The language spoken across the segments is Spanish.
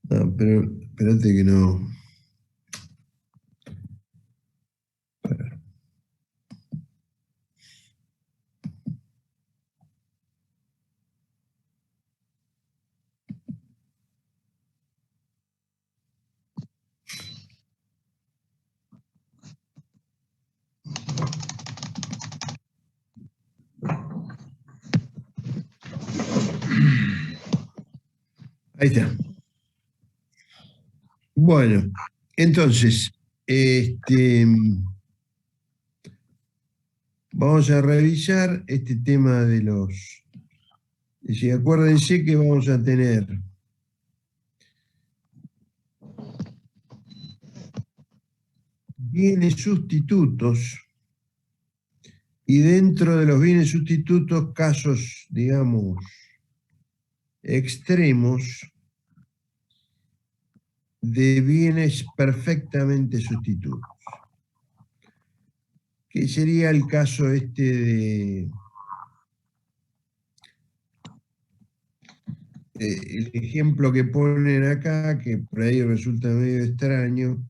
No, pero espérate que no. Ahí está. Bueno, entonces, vamos a revisar este tema de los. Si acuérdense que vamos a tener bienes sustitutos y dentro de los bienes sustitutos casos, digamos, extremos de bienes perfectamente sustitutos. ¿Qué sería el caso el ejemplo que ponen acá, que por ahí resulta medio extraño,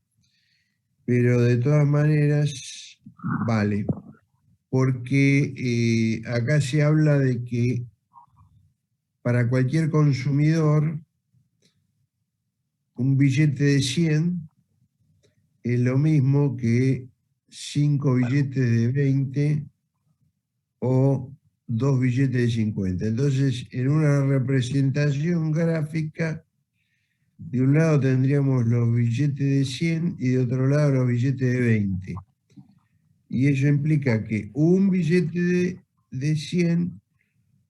pero de todas maneras vale, porque acá se habla de que para cualquier consumidor un billete de 100 es lo mismo que 5 billetes de 20 o 2 billetes de 50. Entonces, en una representación gráfica, de un lado tendríamos los billetes de 100 y de otro lado los billetes de 20. Y eso implica que un billete de 100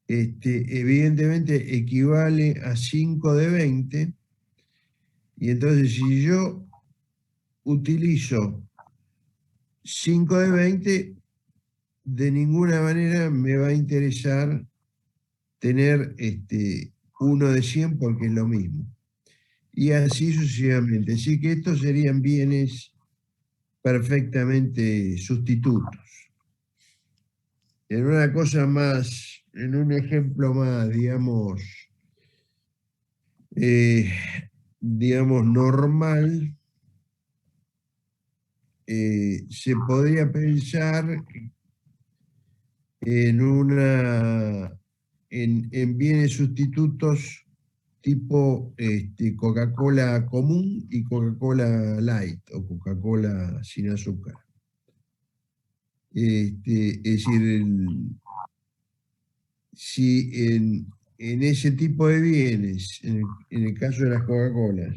evidentemente equivale a 5 de 20. Y entonces si yo utilizo 5 de 20, de ninguna manera me va a interesar tener uno de 100 porque es lo mismo. Y así sucesivamente. Así que estos serían bienes perfectamente sustitutos. En una cosa más, en un ejemplo más, eh, digamos normal, se podría pensar en en bienes sustitutos tipo Coca-Cola común y Coca-Cola light o Coca-Cola sin azúcar. Es decir, si en ese tipo de bienes, en el caso de las Coca-Colas,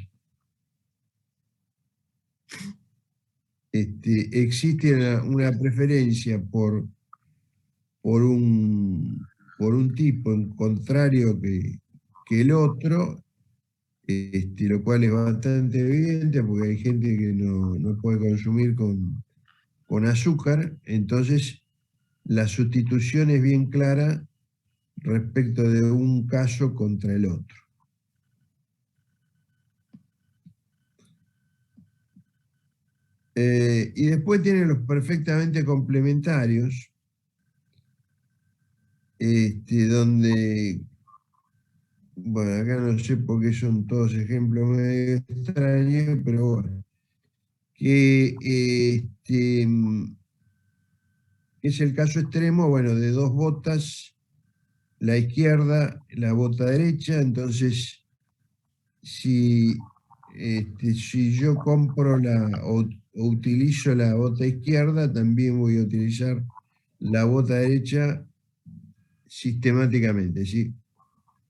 existe una preferencia por por un tipo en contrario que el otro, lo cual es bastante evidente porque hay gente que no puede consumir con azúcar, entonces la sustitución es bien clara respecto de un caso contra el otro. Y después tienen los perfectamente complementarios, donde, bueno, acá no sé por qué son todos ejemplos medio extraños, pero bueno, que es el caso extremo, bueno, de dos botas, la izquierda, la bota derecha, entonces si, si yo compro o utilizo la bota izquierda, también voy a utilizar la bota derecha sistemáticamente, ¿sí?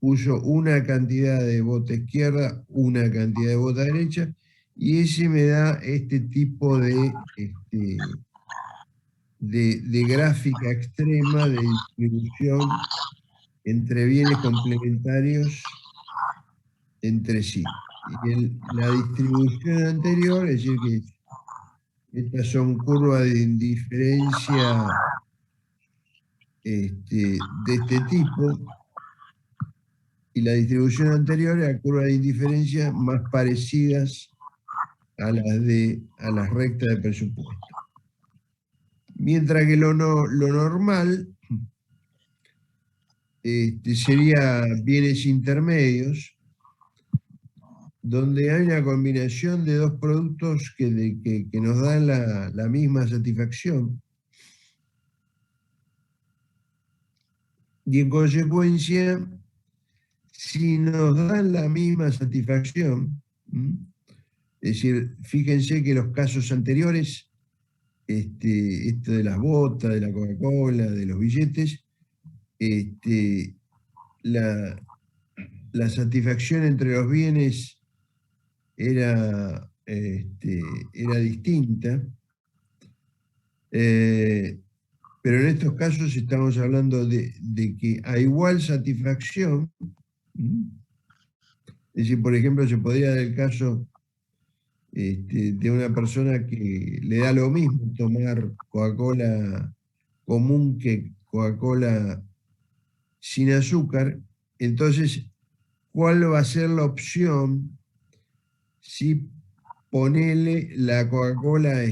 Uso una cantidad de bota izquierda, una cantidad de bota derecha, y ese me da este tipo de gráfica extrema de distribución entre bienes complementarios entre sí. Y la distribución anterior, es decir, que estas son curvas de indiferencia de este tipo, y la distribución anterior era curva de indiferencia más parecidas a las rectas de presupuesto. Mientras que lo normal sería bienes intermedios, donde hay una combinación de dos productos que nos dan la misma satisfacción. Y en consecuencia, si nos dan la misma satisfacción, es decir, fíjense que los casos anteriores, esto de las botas, de la Coca-Cola, de los billetes, la, la satisfacción entre los bienes era distinta, pero en estos casos estamos hablando de que a igual satisfacción, es decir, por ejemplo, se podría dar el caso de una persona que le da lo mismo tomar Coca-Cola común que Coca-Cola sin azúcar, entonces, ¿cuál va a ser la opción si ponele la Coca-Cola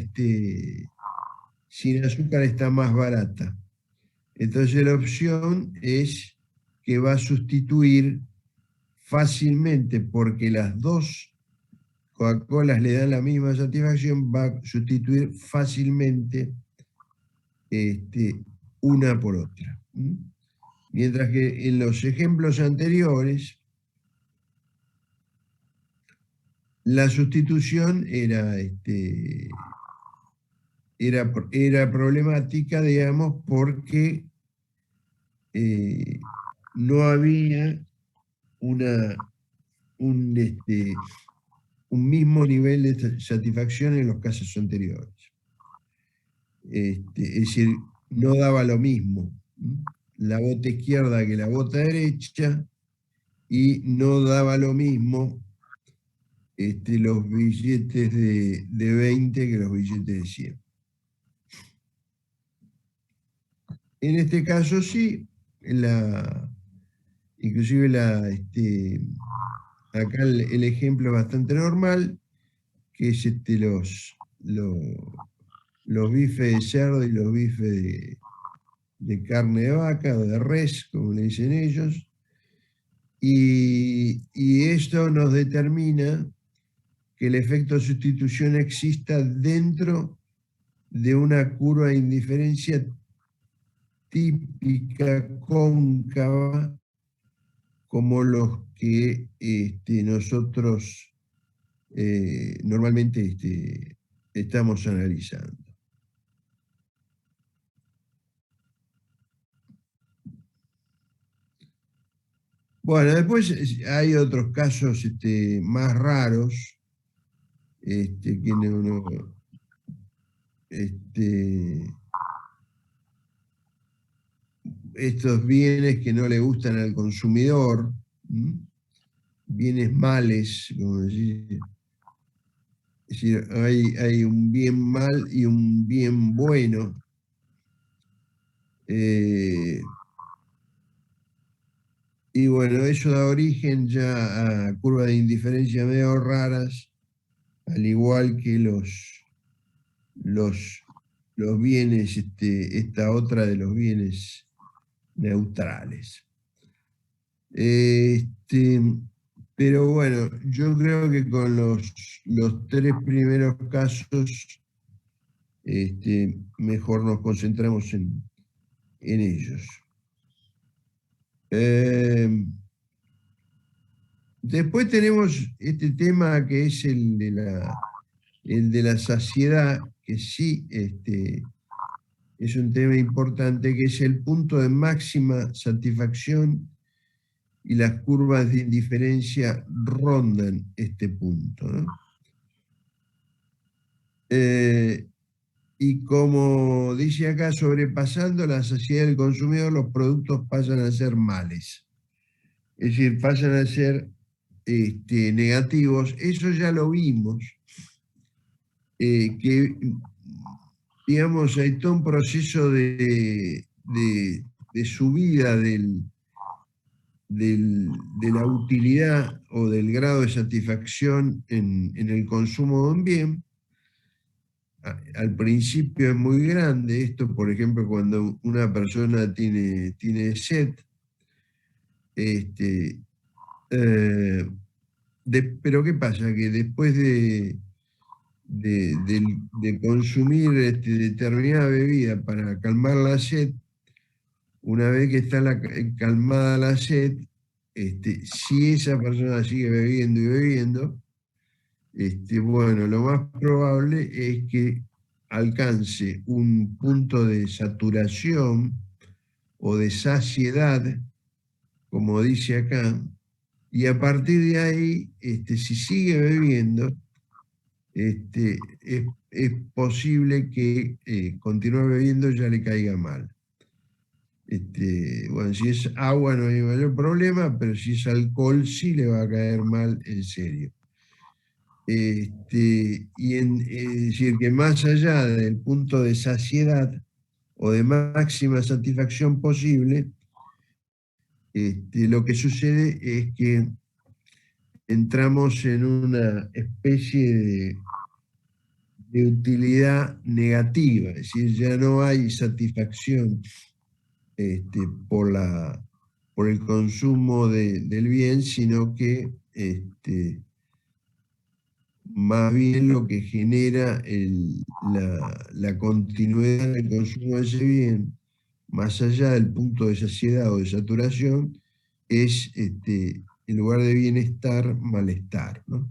sin azúcar está más barata? Entonces la opción es que va a sustituir fácilmente, porque las dos Coca-Colas le dan la misma satisfacción, va a sustituir fácilmente una por otra. Mientras que en los ejemplos anteriores, la sustitución era problemática, digamos, porque no había un mismo nivel de satisfacción en los casos anteriores. Es decir, no daba lo mismo la bota izquierda que la bota derecha, y no daba lo mismo los billetes de 20 que los billetes de 100. En este caso sí, inclusive acá el ejemplo es bastante normal, que es los bifes de cerdo y los bifes de carne de vaca o de res, como le dicen ellos, y esto nos determina que el efecto de sustitución exista dentro de una curva de indiferencia típica cóncava, como los que nosotros normalmente estamos analizando. Bueno, después hay otros casos más raros, que estos bienes que no le gustan al consumidor, bienes males, como decir. Es decir, hay un bien mal y un bien bueno. Y bueno, eso da origen ya a curvas de indiferencia medio raras, al igual que los bienes, esta otra de los bienes neutrales. Pero bueno, yo creo que con los tres primeros casos, mejor nos concentramos en ellos. Después tenemos este tema que es el de la saciedad, que sí es un tema importante, que es el punto de máxima satisfacción, y las curvas de indiferencia rondan este punto, ¿no? Y como dice acá, sobrepasando la saciedad del consumidor, los productos pasan a ser males. Es decir, pasan a ser negativos. Eso ya lo vimos, que, digamos, hay todo un proceso de subida de la utilidad o del grado de satisfacción en el consumo de un bien. Al principio es muy grande esto, por ejemplo, cuando una persona tiene sed, pero ¿qué pasa? Que después de consumir determinada bebida para calmar la sed, una vez que está calmada la sed, si esa persona sigue bebiendo y bebiendo, bueno, lo más probable es que alcance un punto de saturación o de saciedad, como dice acá, y a partir de ahí, si sigue bebiendo, es posible que continuar bebiendo ya le caiga mal. Bueno, si es agua no hay mayor problema, pero si es alcohol sí le va a caer mal en serio. Es decir, que más allá del punto de saciedad o de máxima satisfacción posible, lo que sucede es que entramos en una especie de utilidad negativa, es decir, ya no hay satisfacción por por el consumo del bien, sino que más bien lo que genera la continuidad del consumo de ese bien, más allá del punto de saciedad o de saturación, es en lugar de bienestar, malestar, ¿no?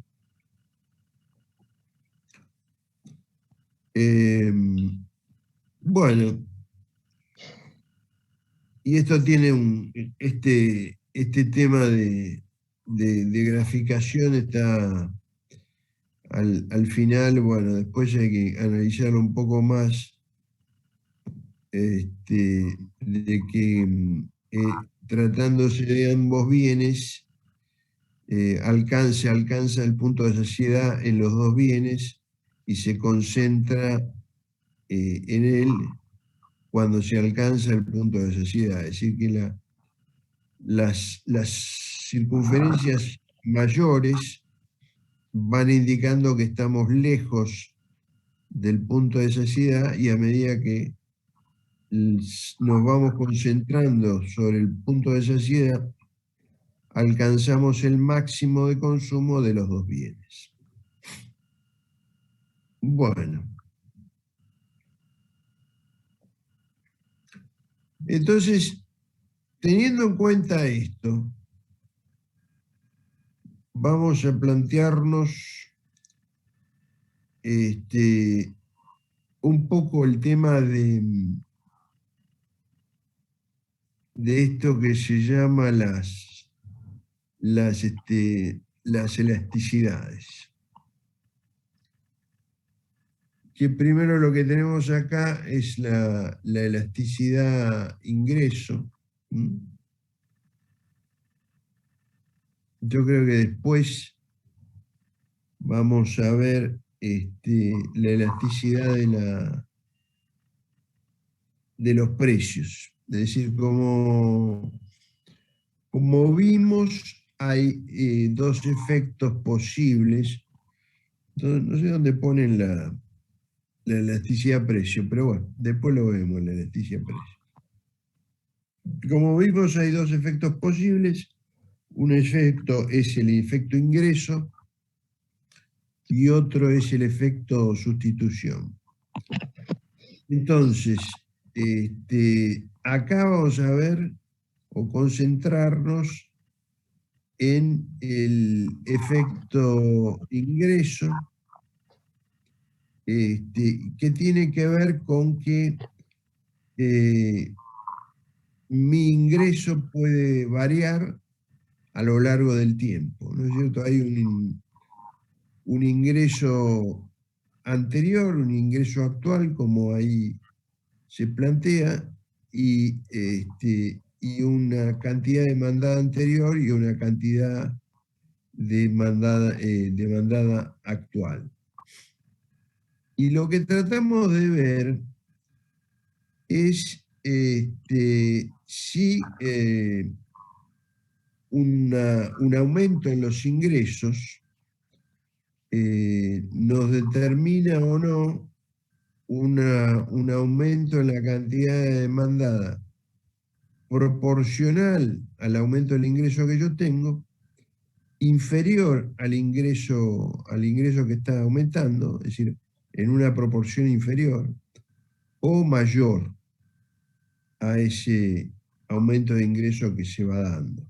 Bueno, y esto tiene este tema de graficación está al final, bueno, después hay que analizarlo un poco más, de que tratándose de ambos bienes, alcanza el punto de saciedad en los dos bienes y se concentra en él cuando se alcanza el punto de saciedad. Es decir, que las circunferencias mayores van indicando que estamos lejos del punto de saciedad y a medida que nos vamos concentrando sobre el punto de saciedad, alcanzamos el máximo de consumo de los dos bienes. Bueno, entonces, teniendo en cuenta esto, vamos a plantearnos un poco el tema de esto que se llama las elasticidades. Que primero lo que tenemos acá es la elasticidad ingreso. Yo creo que después vamos a ver la elasticidad de los precios. Es decir, como vimos, hay dos efectos posibles. No sé dónde ponen la elasticidad precio, pero bueno, después lo vemos, la elasticidad precio. Como vimos, hay dos efectos posibles. Un efecto es el efecto ingreso y otro es el efecto sustitución. Entonces, acá vamos a ver o concentrarnos en el efecto ingreso, que tiene que ver con que mi ingreso puede variar a lo largo del tiempo, ¿no es cierto? Hay un ingreso anterior, un ingreso actual, como ahí se plantea, y una cantidad demandada anterior y una cantidad demandada actual. Y lo que tratamos de ver es si un aumento en los ingresos nos determina o no un aumento en la cantidad demandada proporcional al aumento del ingreso que yo tengo, inferior al ingreso que está aumentando, es decir, en una proporción inferior, o mayor a ese aumento de ingreso que se va dando.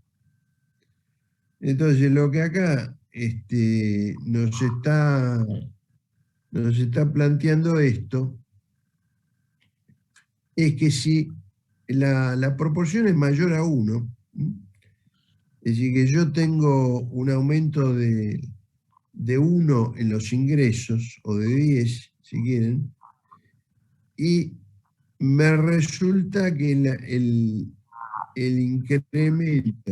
Entonces, lo que acá nos está planteando esto es que si la proporción es mayor a 1, es decir, que yo tengo un aumento de 1 en los ingresos, o de 10, si quieren, y me resulta que el incremento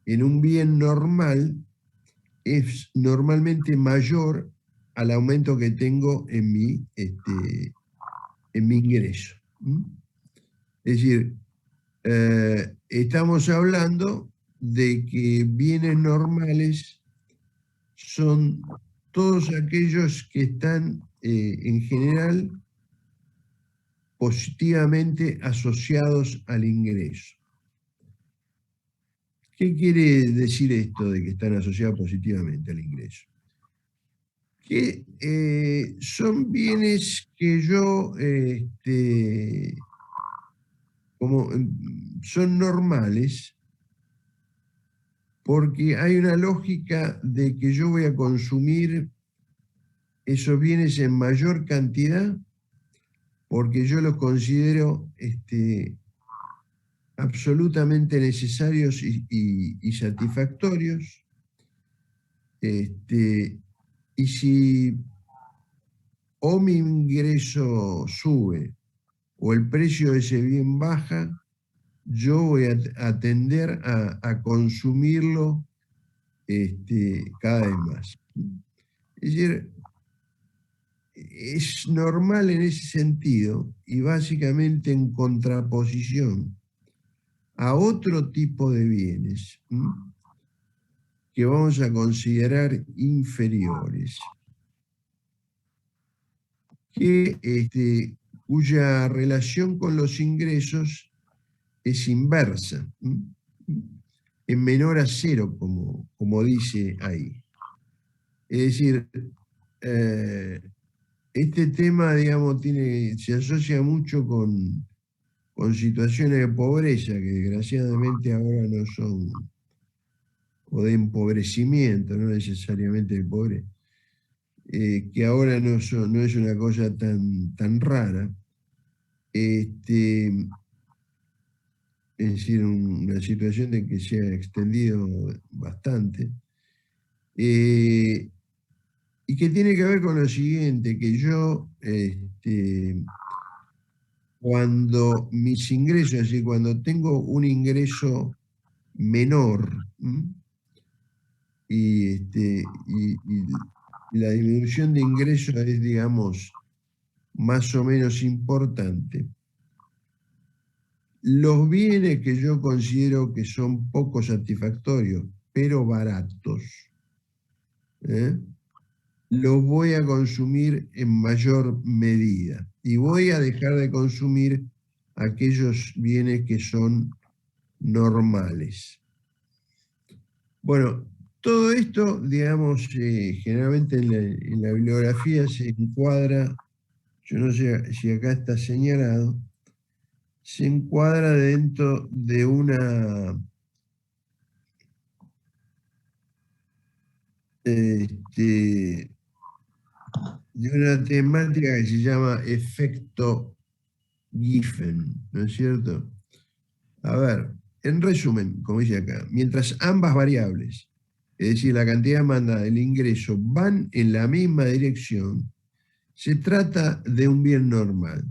en un bien normal es normalmente mayor al aumento que tengo en mi ingreso. Es decir, estamos hablando de que bienes normales son todos aquellos que están en general positivamente asociados al ingreso. ¿Qué quiere decir esto de que están asociados positivamente al ingreso? Que son bienes que yo, son normales, porque hay una lógica de que yo voy a consumir esos bienes en mayor cantidad, porque yo los considero absolutamente necesarios y satisfactorios. Y si o mi ingreso sube o el precio de ese bien baja, yo voy a tender a consumirlo cada vez más. Es decir, es normal en ese sentido y básicamente en contraposición a otro tipo de bienes que vamos a considerar inferiores, cuya relación con los ingresos es inversa, en menor a cero, como dice ahí. Es decir, este tema, digamos, se asocia mucho con situaciones de pobreza, que desgraciadamente ahora no son, o de empobrecimiento, no necesariamente de pobreza, que ahora no es una cosa tan rara. Es decir, una situación de que se ha extendido bastante, y que tiene que ver con lo siguiente, que yo, cuando mis ingresos, es decir, cuando tengo un ingreso menor, y la disminución de ingresos es, digamos, más o menos importante, los bienes que yo considero que son poco satisfactorios, pero baratos, los voy a consumir en mayor medida y voy a dejar de consumir aquellos bienes que son normales. Bueno, todo esto, digamos, generalmente en la bibliografía se encuadra, yo no sé si acá está señalado, se encuadra dentro de una temática que se llama efecto Giffen, ¿no es cierto? A ver, en resumen, como dice acá, mientras ambas variables, es decir, la cantidad demandada y el ingreso, van en la misma dirección, se trata de un bien normal.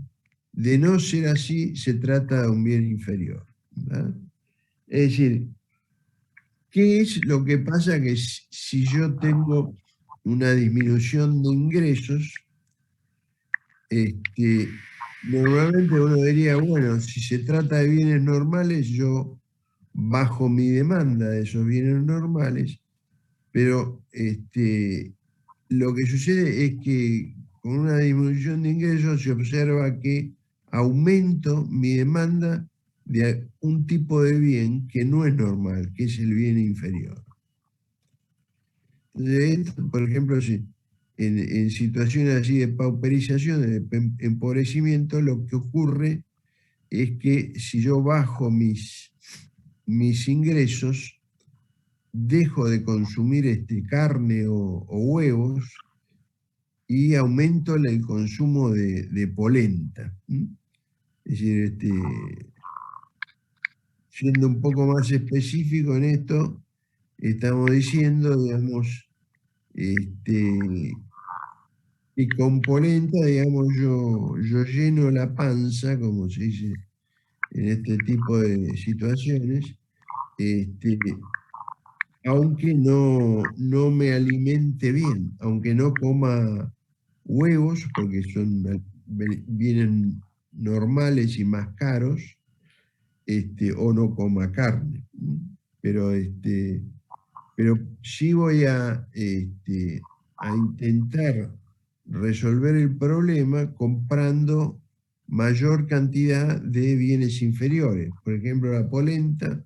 De no ser así, se trata de un bien inferior, ¿verdad? Es decir, ¿qué es lo que pasa? Que si yo tengo una disminución de ingresos, normalmente uno diría, bueno, si se trata de bienes normales, yo bajo mi demanda de esos bienes normales, pero lo que sucede es que con una disminución de ingresos se observa que aumento mi demanda de un tipo de bien que no es normal, que es el bien inferior. Por ejemplo, si en situaciones así de pauperización, de empobrecimiento, lo que ocurre es que si yo bajo mis ingresos, dejo de consumir carne o huevos y aumento el consumo de polenta. Es decir, siendo un poco más específico en esto, estamos diciendo, digamos, que con polenta, digamos, yo lleno la panza, como se dice en este tipo de situaciones, aunque no me alimente bien, aunque no coma huevos, porque vienen normales y más caros, o no coma carne. Pero, pero sí voy a intentar resolver el problema comprando mayor cantidad de bienes inferiores, por ejemplo la polenta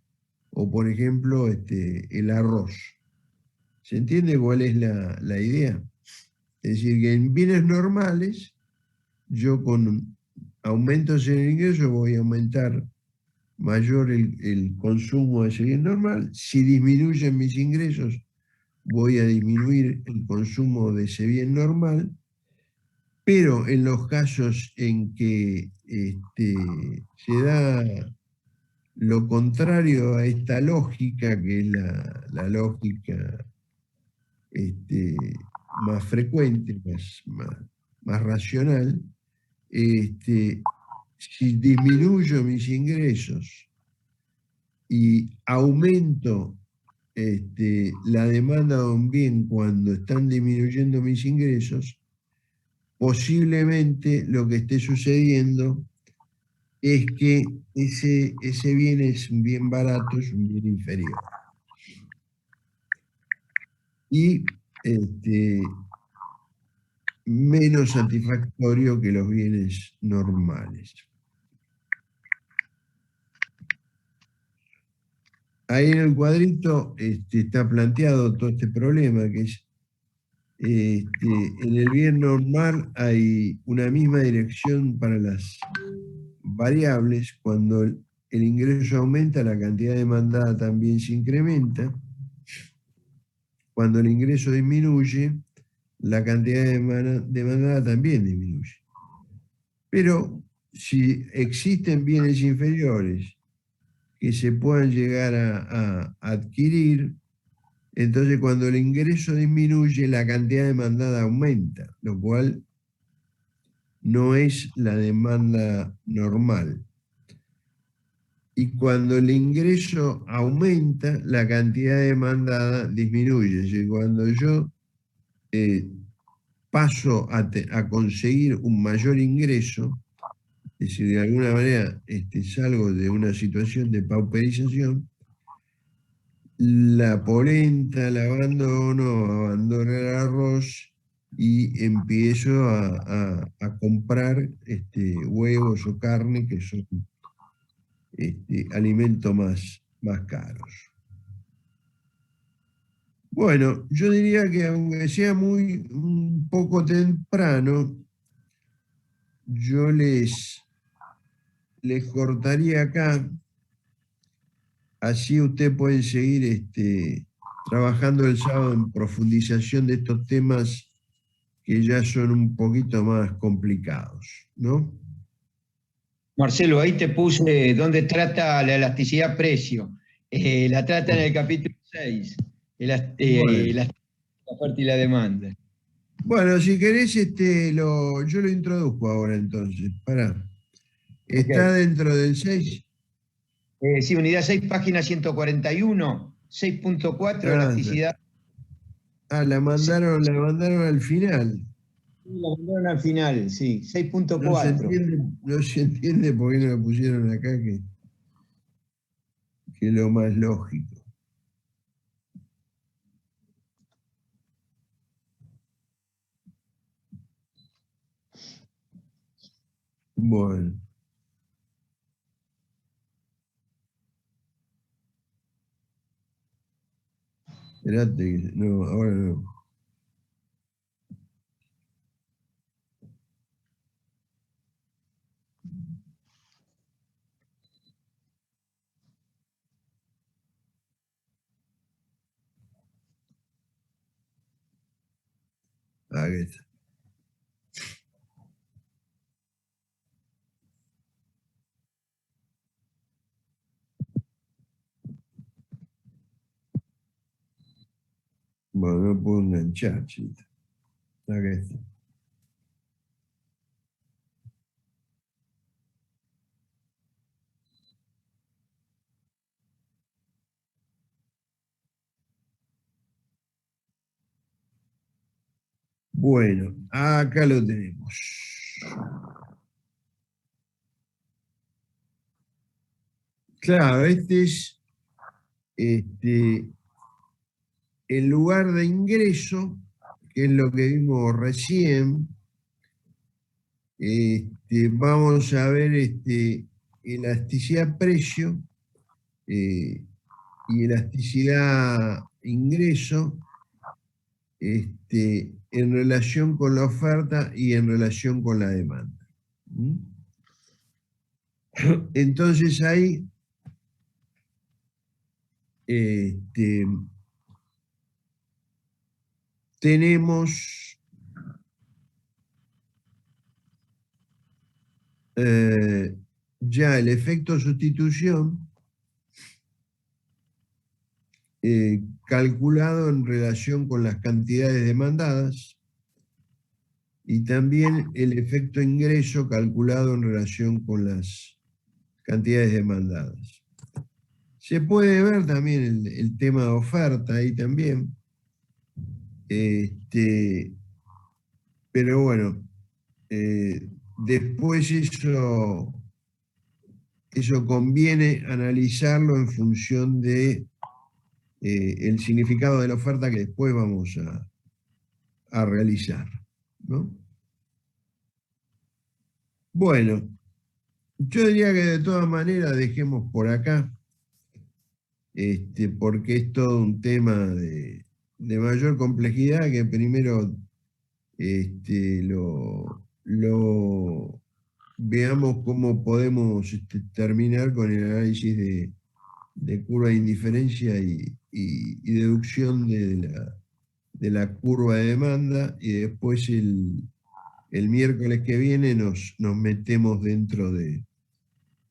o por ejemplo el arroz. ¿Se entiende cuál es la idea? Es decir, que en bienes normales, yo con aumentos en el ingreso voy a aumentar mayor el consumo de ese bien normal. Si disminuyen mis ingresos, voy a disminuir el consumo de ese bien normal. Pero en los casos en que se da lo contrario a esta lógica, que es la lógica más frecuente, más racional, si disminuyo mis ingresos y aumento la demanda de un bien cuando están disminuyendo mis ingresos, posiblemente lo que esté sucediendo es que ese bien es un bien barato, es un bien inferior. Y menos satisfactorio que los bienes normales. Ahí en el cuadrito está planteado todo este problema, que es, en el bien normal hay una misma dirección para las variables. Cuando el ingreso aumenta, la cantidad demandada también se incrementa. Cuando el ingreso disminuye, la cantidad demandada también disminuye. Pero si existen bienes inferiores que se puedan llegar a adquirir, entonces cuando el ingreso disminuye, la cantidad demandada aumenta, lo cual no es la demanda normal. Y cuando el ingreso aumenta, la cantidad demandada disminuye. Es decir, cuando yo paso a conseguir un mayor ingreso, es decir, de alguna manera salgo de una situación de pauperización, la polenta la abandono el arroz y empiezo a comprar huevos o carne, que son alimentos más caros. Bueno, yo diría que aunque sea un poco temprano, yo les cortaría acá, así ustedes pueden seguir trabajando el sábado en profundización de estos temas que ya son un poquito más complicados, ¿no? Marcelo, ahí te puse donde trata la elasticidad precio. La trata en el capítulo 6, Bueno, la oferta y la demanda. bueno, si querés, yo lo introduzco ahora entonces. Pará. Está Okay. dentro del 6. Sí, unidad 6, página 141, 6.4, Ah, elasticidad. la mandaron al final. La mandaron al final, sí, No se 6.4. entiende, no se entiende por qué no lo pusieron acá, que es lo más lógico. Bueno. Espérate, no, ahora no. Aquí está. Bueno, no puedo enganchar, chito. Aquí está. Bueno, acá lo tenemos. Claro, este es el lugar de ingreso, que es lo que vimos recién. Vamos a ver elasticidad precio y elasticidad ingreso en relación con la oferta y en relación con la demanda. ¿Mm? Entonces ahí tenemos ya el efecto sustitución calculado en relación con las cantidades demandadas y también el efecto ingreso calculado en relación con las cantidades demandadas. Se puede ver también el tema de oferta ahí también. Pero bueno, después eso conviene analizarlo en función de el significado de la oferta que después vamos a realizar, ¿no? Bueno, yo diría que de todas maneras dejemos por acá, porque es todo un tema de mayor complejidad que primero lo veamos cómo podemos terminar con el análisis de curva de indiferencia y deducción de la curva de demanda, y después el miércoles que viene nos metemos dentro de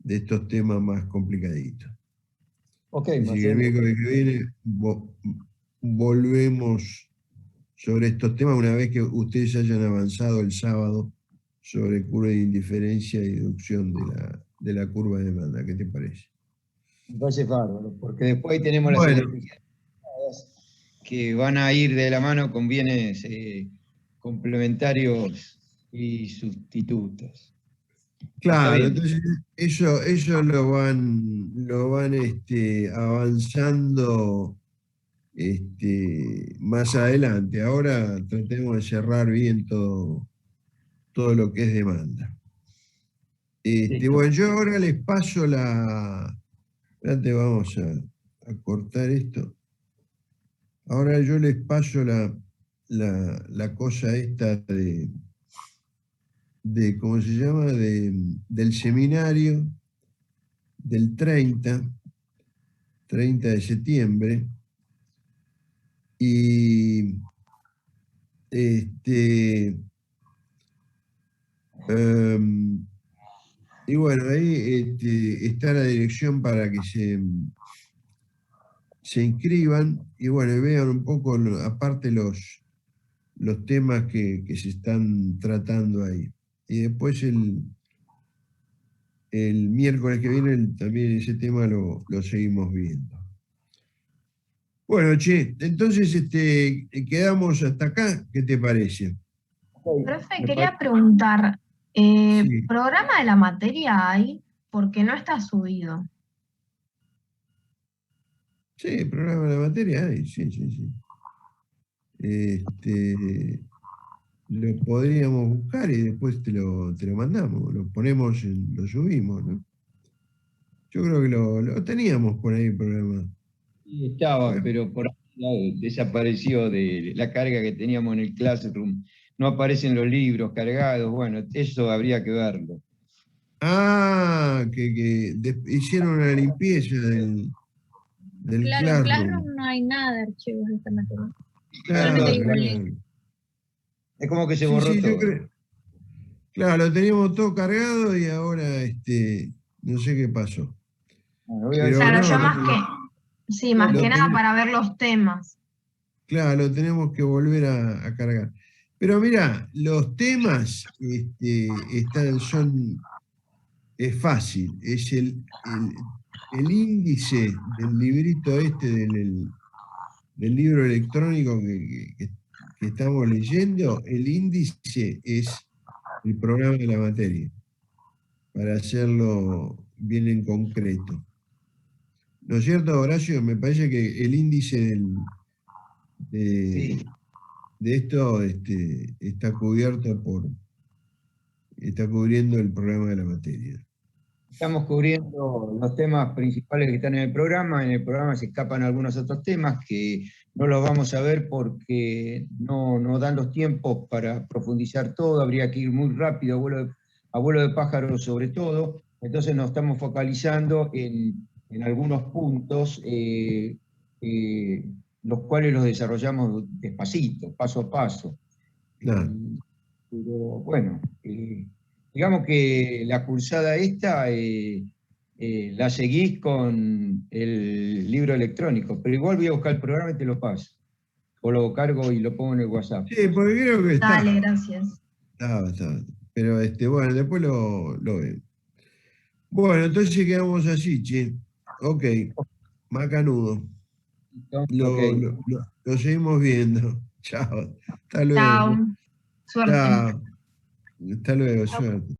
estos temas más complicaditos. Ok, Así que el Marcelo. miércoles que viene volvemos sobre estos temas una vez que ustedes hayan avanzado el sábado sobre curva de indiferencia y deducción de la curva de demanda. ¿Qué te parece? Me parece bárbaro, porque después ahí tenemos las Bueno, elasticidades que van a ir de la mano con bienes complementarios y sustitutos. Está claro, bien. entonces eso lo van avanzando más adelante. Ahora tratemos de cerrar bien todo lo que es demanda. Listo. Bueno, yo ahora les paso espérate, vamos a cortar esto. Ahora yo les paso la cosa esta ¿cómo se llama? Del seminario del 30 de septiembre. Y este em, y bueno, ahí está la dirección para que se inscriban y bueno, y vean un poco, aparte los temas que se están tratando ahí. Y después el miércoles que viene también ese tema lo seguimos viendo. Bueno, che, entonces quedamos hasta acá, ¿qué te parece? Profe, Me quería parece- preguntar, Sí, ¿programa de la materia hay? Porque no está subido. sí, programa de la materia hay, sí, sí, sí. Este, lo podríamos buscar y después te lo mandamos, lo ponemos, lo subimos, ¿no? Yo creo que lo teníamos por ahí el programa. Sí, estaba, Bueno, pero por ahí ya desapareció de la carga que teníamos en el Classroom. No aparecen los libros cargados, bueno, eso habría que verlo. Ah, que hicieron una limpieza del Claro, en Classroom. Classroom no hay nada de archivos de esta materia. Claro, Solamente hay un claro. link. Es como que se Sí, borró sí, yo todo. creo. Claro, lo teníamos todo cargado y ahora no sé qué pasó. Bueno, voy a ver Pero si- Claro, yo no, más que, sí, más lo que nada ten- para ver los temas. claro, lo tenemos que volver a cargar. Pero mira, los temas es fácil, es el índice del librito del libro electrónico que estamos leyendo, el índice es el programa de la materia, para hacerlo bien en concreto. ¿No es cierto, Horacio? Me parece que el índice Sí, de esto está cubriendo el programa de la materia. estamos cubriendo los temas principales que están en el programa. En el programa se escapan algunos otros temas que no los vamos a ver porque no dan los tiempos para profundizar todo. Habría que ir muy rápido, a vuelo de pájaro sobre todo. Entonces nos estamos focalizando en algunos puntos, los cuales los desarrollamos despacito, paso a paso. Claro. Pero bueno, digamos que la cursada esta la seguís con el libro electrónico, pero igual voy a buscar el programa y te lo paso. O lo cargo y lo pongo en el WhatsApp. Sí, porque creo que está. Dale, gracias. Está. Pero bueno, después lo veo. Bueno, entonces quedamos así, che. Ok, macanudo. ¿Listo? Ok. Lo seguimos viendo. Chao. Hasta luego. Chao. Suerte. Chao. Hasta luego, suerte.